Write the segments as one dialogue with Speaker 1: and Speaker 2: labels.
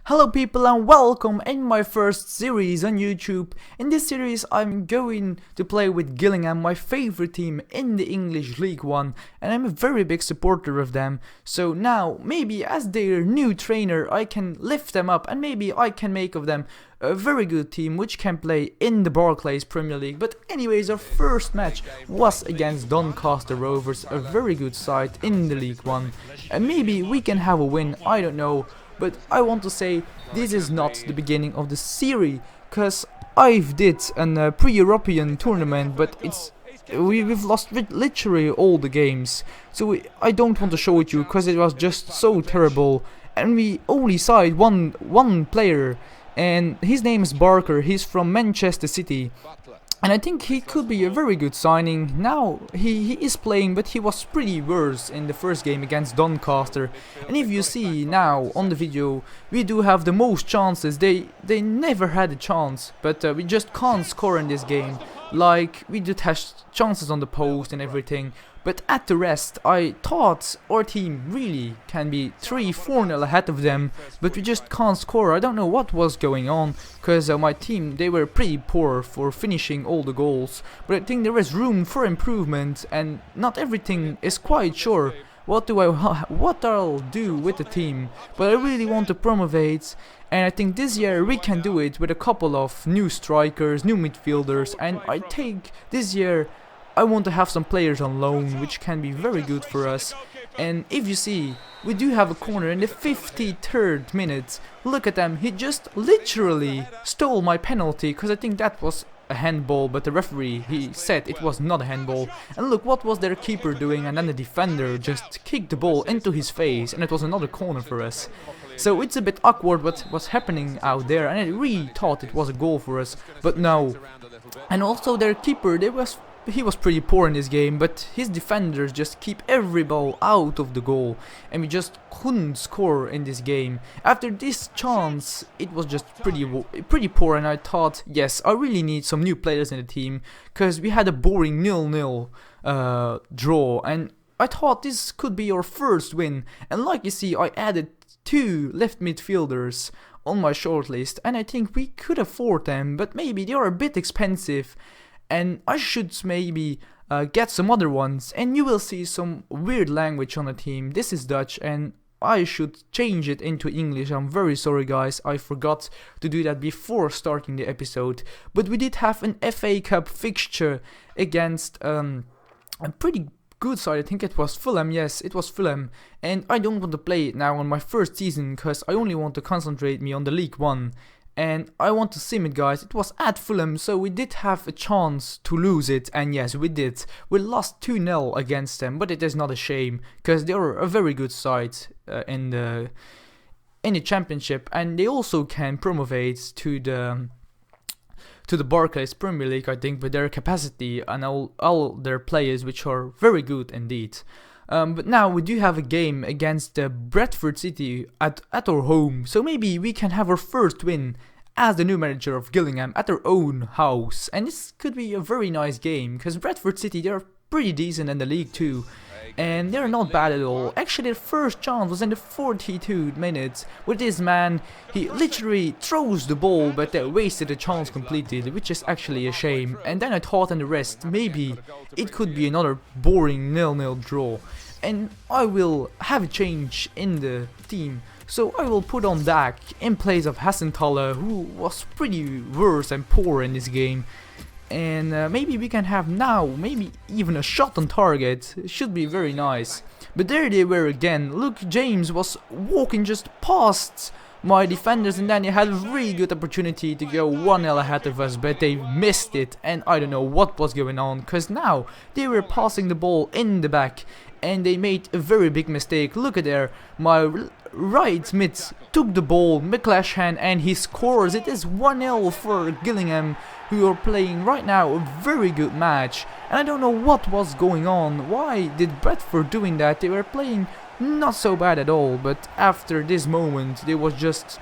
Speaker 1: Hello people and welcome in my first series on YouTube. In this series I'm going to play with Gillingham, my favorite team in the English League One, and I'm a very big supporter of them. So now maybe as their new trainer I can lift them up and maybe I can make of them a very good team which can play in the Barclays Premier League. But anyways, our first match was against Doncaster Rovers, a very good side in the League One, and maybe we can have a win, I don't know. But I want to say this is not the beginning of the series, cause I've did a pre-European tournament, but we've lost literally all the games. So I don't want to show it you, cause it was just so terrible, and we only signed one player, and his name is Barker. He's from Manchester City. And I think he could be a very good signing. Now he is playing, but he was pretty worse in the first game against Doncaster. And if you see now on the video, we do have the most chances. They never had a chance, but we just can't score in this game. Like, we did have chances on the post and everything. But at the rest, I thought our team really can be 3-4-0 ahead of them, but we just can't score. I don't know what was going on, because my team, they were pretty poor for finishing all the goals. But I think there is room for improvement, and not everything is quite sure what I'll do with the team. But I really want to promote, and I think this year we can do it with a couple of new strikers, new midfielders, and I think this year I want to have some players on loan, which can be very good for us. And if you see, we do have a corner in the 53rd minute. Look at them, he just literally stole my penalty, because I think that was a handball, but the referee, he said it was not a handball. And look, what was their keeper doing? And then the defender just kicked the ball into his face, and it was another corner for us. So it's a bit awkward what's happening out there, and I really thought it was a goal for us, but no. And also their keeper, he was pretty poor in this game, but his defenders just keep every ball out of the goal, and we just couldn't score in this game. After this chance, it was just pretty poor, and I thought, yes, I really need some new players in the team, because we had a boring 0-0 draw, and I thought this could be our first win. And like you see, I added 2 left midfielders on my shortlist, and I think we could afford them, but maybe they are a bit expensive. And I should maybe get some other ones, and you will see some weird language on the team. This is Dutch, and I should change it into English. I'm very sorry guys, I forgot to do that before starting the episode. But we did have an FA Cup fixture against a pretty good side. I think it was Fulham. Yes, it was Fulham, and I don't want to play it now on my first season, because I only want to concentrate me on the League One. And I want to sim it, guys. It was at Fulham, so we did have a chance to lose it, and yes, we did. We lost 2-0 against them, but it is not a shame, because they are a very good side in the championship, and they also can promote to the Barclays Premier League, I think, with their capacity and all their players, which are very good indeed. But now we do have a game against Bradford City at our home, so maybe we can have our first win as the new manager of Gillingham at our own house, and this could be a very nice game, because Bradford City, they're pretty decent in the league too, and they're not bad at all. Actually, their first chance was in the 42 minutes with this man. He literally throws the ball, but they wasted the chance completely, which is actually a shame. And then I thought in the rest, maybe it could be another boring 0-0 draw. And I will have a change in the team. So I will put on Dak in place of Hassenthaler, who was pretty worse and poor in this game. And maybe we can have now, maybe even a shot on target. It should be very nice. But there they were again. Look, James was walking just past my defenders, and then he had a really good opportunity to go 1-0 ahead of us, but they missed it, and I don't know what was going on, because now they were passing the ball in the back, and they made a very big mistake. Look at there, my right mid took the ball, McClashan, and he scores. It is 1-0 for Gillingham, who are playing right now a very good match, and I don't know what was going on. Why did Bradford doing that? They were playing not so bad at all, but after this moment there was just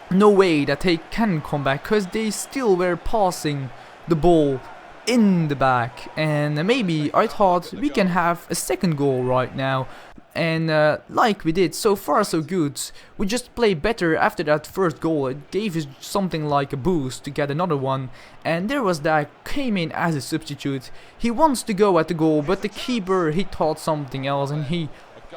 Speaker 1: no way that they can come back, because they still were passing the ball in the back. And maybe I thought we can have a second goal right now. And like we did, so far so good. We just played better after that first goal. It gave us something like a boost to get another one. And there was that came in as a substitute. He wants to go at the goal, but the keeper, he thought something else and he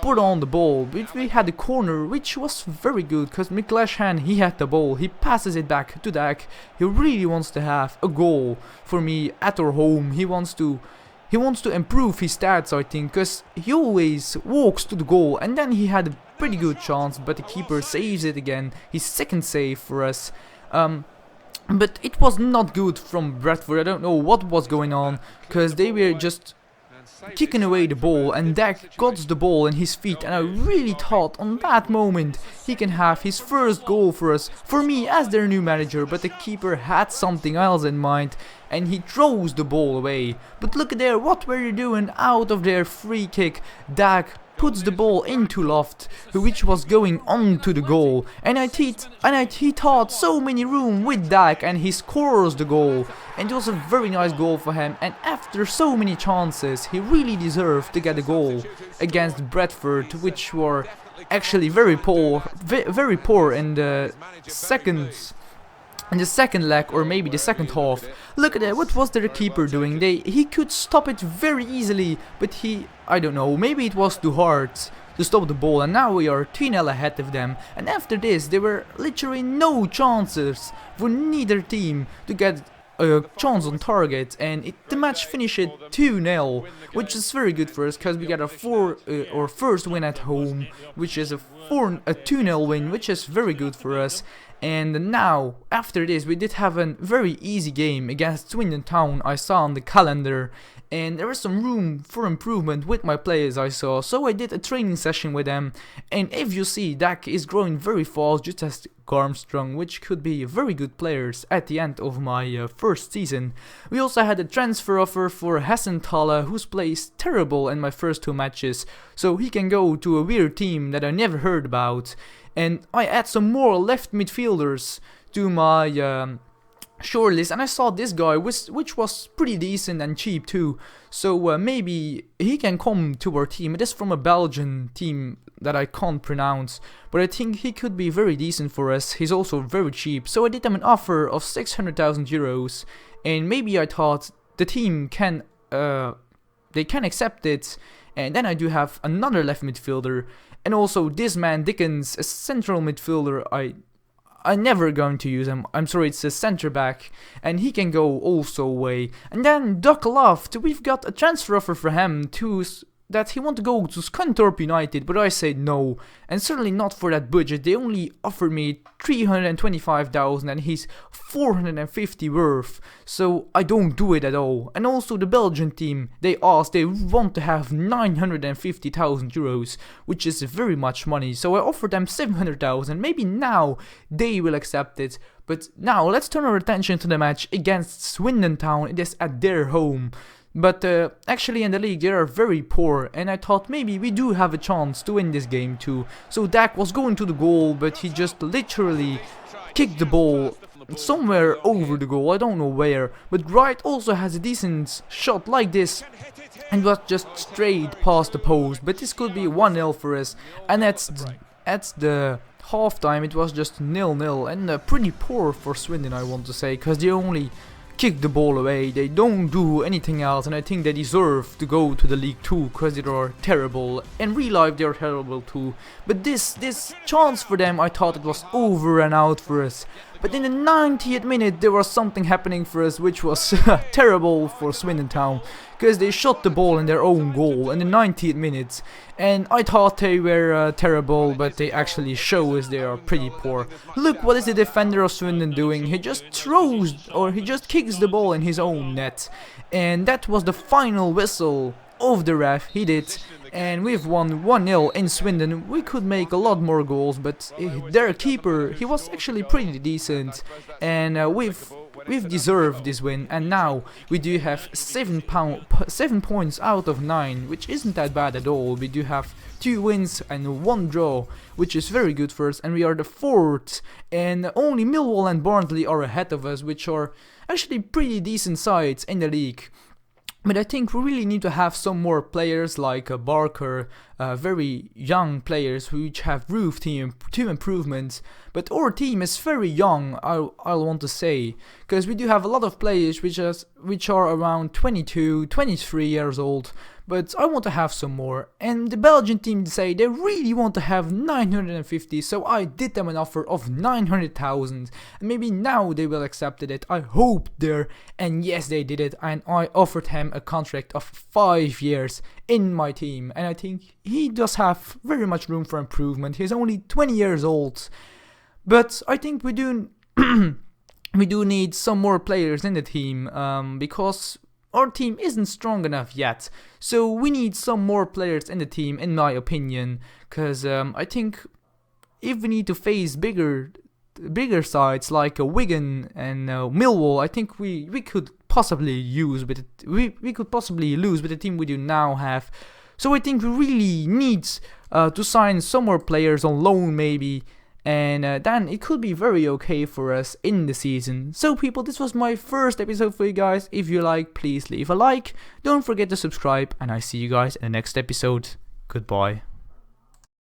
Speaker 1: put on the ball. But we had the corner, which was very good because Miklashan, he had the ball. He passes it back to Dak. He really wants to have a goal for me at our home. He wants to improve his stats, I think, because he always walks to the goal, and then he had a pretty good chance, but the keeper saves it again, his second save for us. But it was not good from Bradford. I don't know what was going on, because they were just kicking away the ball, and Dak got the ball in his feet, and I really thought on that moment he can have his first goal for us, for me as their new manager, but the keeper had something else in mind and he throws the ball away. But look at there, what were you doing? Out of their free kick, Dak puts the ball into Loft, which was going on to the goal, and he thought so many room with Dak, and he scores the goal, and it was a very nice goal for him. And after so many chances, he really deserved to get a goal against Bradford, which were actually very poor in the second leg, or maybe the second half. Look at that, what was their keeper doing? He could stop it very easily, but I don't know, maybe it was too hard to stop the ball, and now we are 3-0 ahead of them. And after this, there were literally no chances for neither team to get a chance on target, and the match finished 2-0, which is very good for us because we got our first win at home, which is a 2-0 win, which is very good for us. And now, after this, we did have a very easy game against Swindon Town, I saw on the calendar, and there was some room for improvement with my players, I saw, so I did a training session with them. And if you see, Dak is growing very fast, just as Armstrong, which could be very good players at the end of my first season. We also had a transfer offer for Hassenthaler, whose plays terrible in my first 2 matches, so he can go to a weird team that I never heard about. And I add some more left midfielders to my shortlist, and I saw this guy, which was pretty decent and cheap too. So maybe he can come to our team. It is from a Belgian team that I can't pronounce, but I think he could be very decent for us. He's also very cheap, so I did them an offer of 600,000 euros, and maybe I thought the team can accept it. And then I do have another left midfielder. And also this man Dickens, a central midfielder. I never going to use him. I'm sorry, it's a centre back, and he can go also away. And then Doc Loft, we've got a transfer offer for him that he want to go to Scunthorpe United, but I said no, and certainly not for that budget. They only offered me 325,000 and he's 450 worth, so I don't do it at all. And also the Belgian team, they want to have 950,000 euros, which is very much money, so I offered them 700,000. Maybe now they will accept it. But now let's turn our attention to the match against Swindon Town. It is at their home. But actually in the league they are very poor, and I thought maybe we do have a chance to win this game too. So Dak was going to the goal, but he just literally kicked the ball somewhere over the goal, I don't know where. But Wright also has a decent shot like this, and was just straight past the post. But this could be 1-0 for us, and at the halftime it was just 0-0, and pretty poor for Swindon, I want to say, because they only kick the ball away, they don't do anything else, and I think they deserve to go to the League 2 because they are terrible. In real life they are terrible too, but this chance for them, I thought it was over and out for us. But in the 90th minute there was something happening for us which was terrible for Swindon Town, because they shot the ball in their own goal in the 90th minute, and I thought they were terrible, but they actually show us they are pretty poor. Look, what is the defender of Swindon doing? He just kicks the ball in his own net, and that was the final whistle of the ref. He did, and we've won 1-0 in Swindon. We could make a lot more goals, but their keeper, he was actually pretty decent, and we've deserved this win. And now we do have 7 points out of 9, which isn't that bad at all. We do have 2 wins and 1 draw, which is very good for us, and we are the 4th, and only Millwall and Barnsley are ahead of us, which are actually pretty decent sides in the league. But I think we really need to have some more players like Barker, very young players which have team improvements. But our team is very young, I'll want to say, because we do have a lot of players which are around 22, 23 years old. But I want to have some more, and the Belgian team say they really want to have 950, so I did them an offer of 900,000, and maybe now they will accept it. I hope there, and yes, they did it, and I offered him a contract of 5 years in my team, and I think he does have very much room for improvement. He's only 20 years old, but I think we do we do need some more players in the team, because our team isn't strong enough yet, so we need some more players in the team, in my opinion, because I think if we need to face bigger sides like Wigan and Millwall, I think we could possibly lose with it. We could possibly lose with the team we do now have. So I think we really need to sign some more players on loan maybe. And then it could be very okay for us in the season. So people, this was my first episode for you guys. If you like, please leave a like. Don't forget to subscribe. And I see you guys in the next episode. Goodbye.